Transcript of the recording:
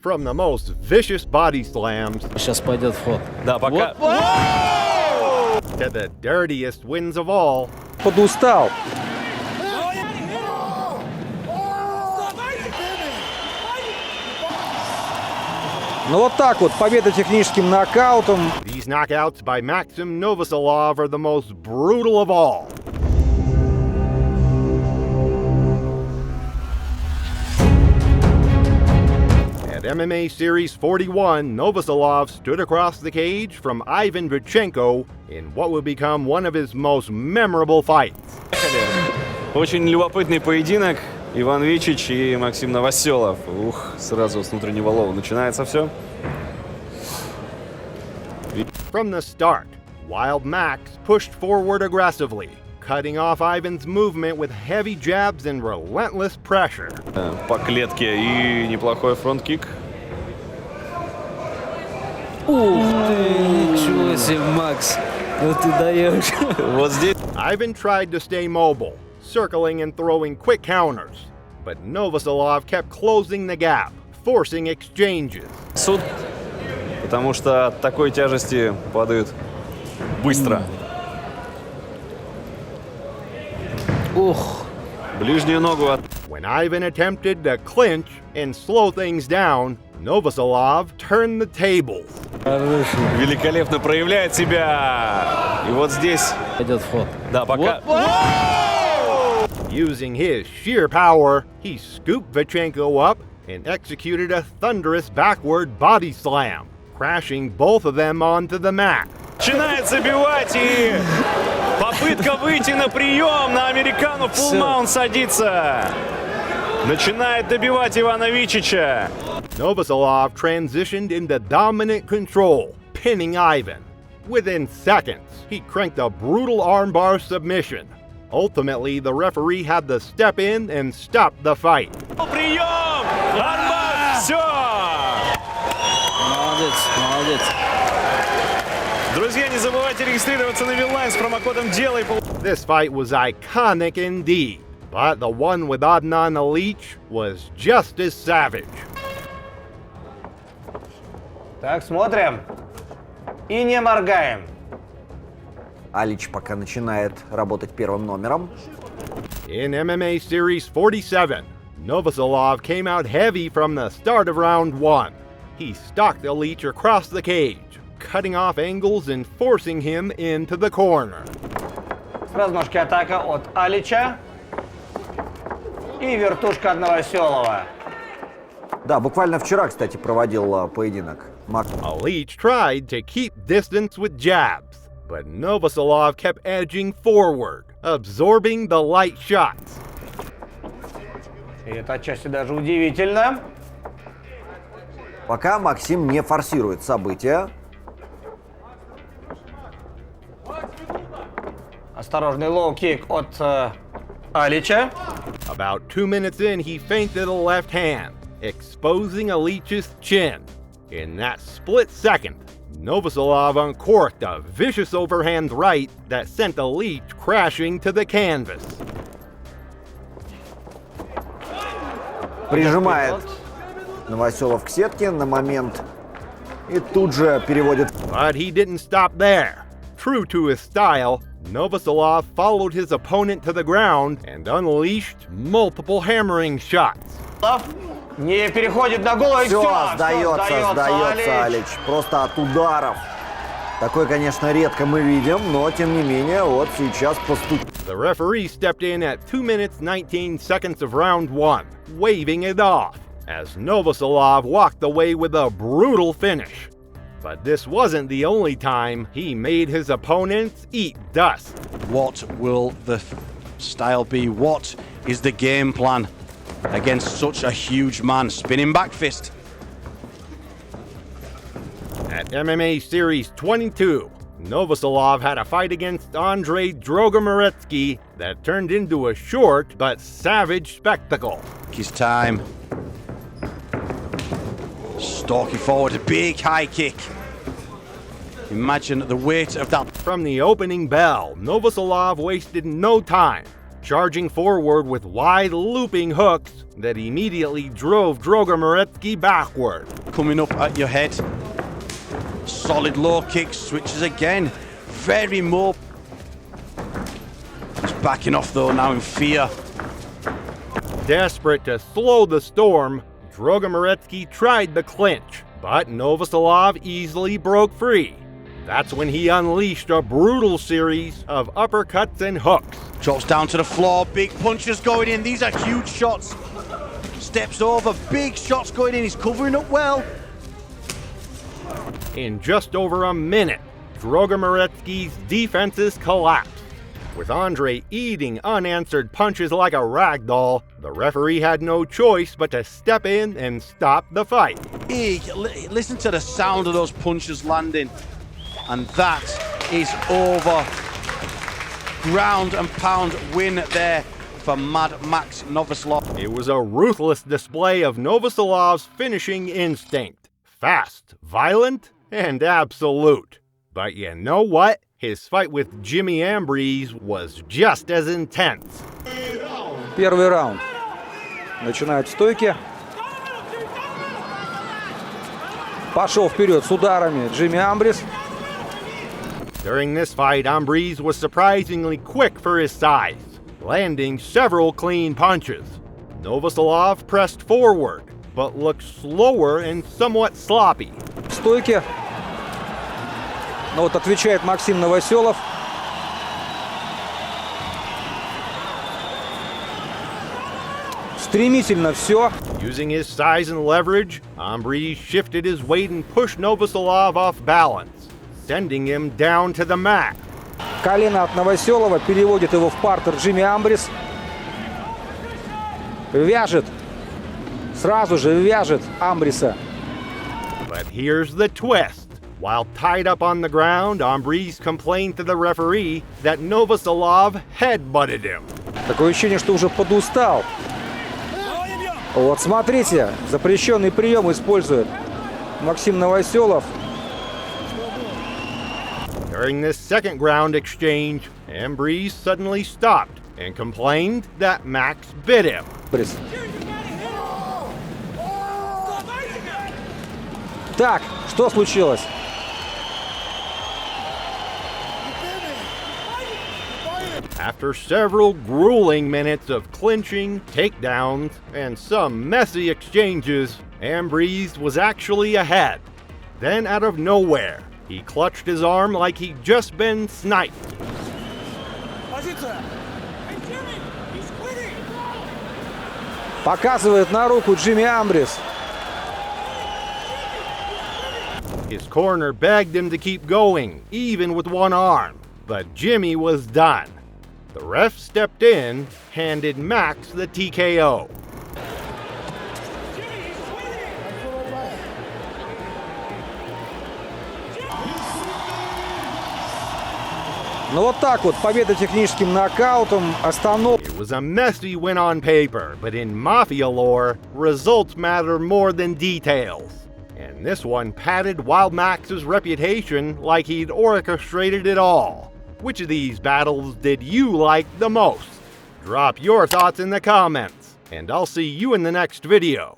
From the most vicious body slams Сейчас пойдет в ход. Да, пока. to the dirtiest wins of all, Подустал. Ну вот так вот, победа техническим нокаутом. these knockouts by Maksim Novoselov are the most brutal of all. At MMA Series 41, Novoselov stood across the cage from Ivan Vichenko in what would become one of his most memorable fights. Очень любопытный поединок. Иван Вичич и Максим Новоселов. Ух, сразу с внутреннего лова начинается все. From the start, Wild Max pushed forward aggressively, cutting off Ivan's movement with heavy jabs and relentless pressure. По клетке и неплохой фронт-кик. Ух ты, ничего себе, Макс. Ну ты даешь. Вот здесь. Ivan tried to stay mobile, circling and throwing quick counters, but Novoselov kept closing the gap, forcing exchanges. Суд. Потому что от такой тяжести падают быстро. Ух. Ближнюю ногу от... When Ivan attempted to clinch and slow things down, Novoselov turned the tables. Великолепно проявляет себя. И вот здесь... Пойдет в ход. Да, пока... Using his sheer power, he scooped Vichenko up and executed a thunderous backward body slam, crashing both of them onto the mat. Начинает забивать и... Попытка выйти на прием на американу. Фулл-маунт садится. Начинает добивать Ивана Вичича. Novoselov transitioned into dominant control, pinning Ivan. Within seconds, he cranked a brutal armbar submission. Ultimately, the referee had to step in and stop the fight. Прием! Армbar! Все! Молодец, молодец. Друзья, не забывайте регистрироваться на Вилайн с промокодом «Делай». This fight was iconic indeed, but the one with Adnan Alich was just as savage. Так, смотрим. И не моргаем. Алич пока начинает работать первым номером. In MMA Series 47, Novoselov came out heavy from the start of round one. He stalked Alich across the cage, cutting off angles and forcing him into the corner. С разножки атака от Алича. И вертушка от Новоселова. Да, буквально вчера, кстати, проводил поединок. Alich tried to keep distance with jabs, but Novoselov kept edging forward, absorbing the light shots. И это отчасти даже удивительно. Пока Максим не форсирует события. Осторожный лоу-кик от Алича. About 2 minutes in, he feinted a left hand, exposing Alich's chin. In that split second, Novoselov uncorked a vicious overhand right that sent Alich crashing to the canvas. Прижимает Новоселов к сетке на момент и тут же переводит. But he didn't stop there. True to his style, Novoselov followed his opponent to the ground and unleashed multiple hammering shots. Не переходит на голову. Все, сдается Алич. Просто от ударов. Такое, конечно, редко мы видим, но тем не менее, вот сейчас поступил. The referee stepped in at 2 minutes 19 seconds of round one, waving it off, as Novoselov walked away with a brutal finish. But this wasn't the only time he made his opponents eat dust. What will the style be? What is the game plan against such a huge man? Spinning back fist. At MMA Series 22, Novoselov had a fight against Andrei Drogomoretsky that turned into a short but savage spectacle. His time. Stalking forward, a big high kick. Imagine the weight of that. From the opening bell, Novoselov wasted no time, charging forward with wide looping hooks that immediately drove Drogomoretsky backward. Coming up at your head. Solid low kick, switches again. Very more. He's backing off though now in fear. Desperate to slow the storm, Drogomoretsky tried the clinch, but Novoselov easily broke free. That's when he unleashed a brutal series of uppercuts and hooks. Drops down to the floor, big punches going in. These are huge shots. Steps over, big shots going in. He's covering up well. In just over a minute, Drogomoretsky's defenses collapsed. With Andre eating unanswered punches like a rag doll, the referee had no choice but to step in and stop the fight. Listen to the sound of those punches landing. And that is over. Ground and pound win there for Mad Max Novoselov. It was a ruthless display of Novoselov's finishing instinct. Fast, violent, and absolute. But you know what? His fight with Jimmy Ambrose was just as intense. Первый раунд. Начинают в стойке. Пошел вперед с ударами Джимми Амбрис. During this fight, Ambrose was surprisingly quick for his size, landing several clean punches. Novoselov pressed forward, but looked slower and somewhat sloppy. В стойке. Но вот отвечает Максим Новоселов. Стремительно все. Using his size and leverage, Ambrose shifted his weight and pushed Novoselov off balance, sending him down to the mat. Колено от Новоселова переводит его в партер Джимми Амбрис. Вяжет. Сразу же вяжет Амбриса. But here's the twist. While tied up on the ground, Ambrose complained to the referee that Novoselov headbutted him. Такое ощущение, что уже подустал. Вот смотрите, запрещенный прием использует Максим Новоселов. During this second round exchange, Ambrose suddenly stopped and complained that Max bit him. Так, что случилось? After several grueling minutes of clinching, takedowns, and some messy exchanges, Ambrose was actually ahead. Then out of nowhere, he clutched his arm like he'd just been sniped. Показывает на руку Джимми Амбрис. His corner begged him to keep going, even with one arm, but Jimmy was done. The ref stepped in, handed Max the TKO. Ну вот так вот, победа техническим нокаутом, остановка. It was a messy win on paper, but in Mafia lore, results matter more than details. And this one padded Wild Max's reputation like he'd orchestrated it all. Which of these battles did you like the most? Drop your thoughts in the comments, and I'll see you in the next video.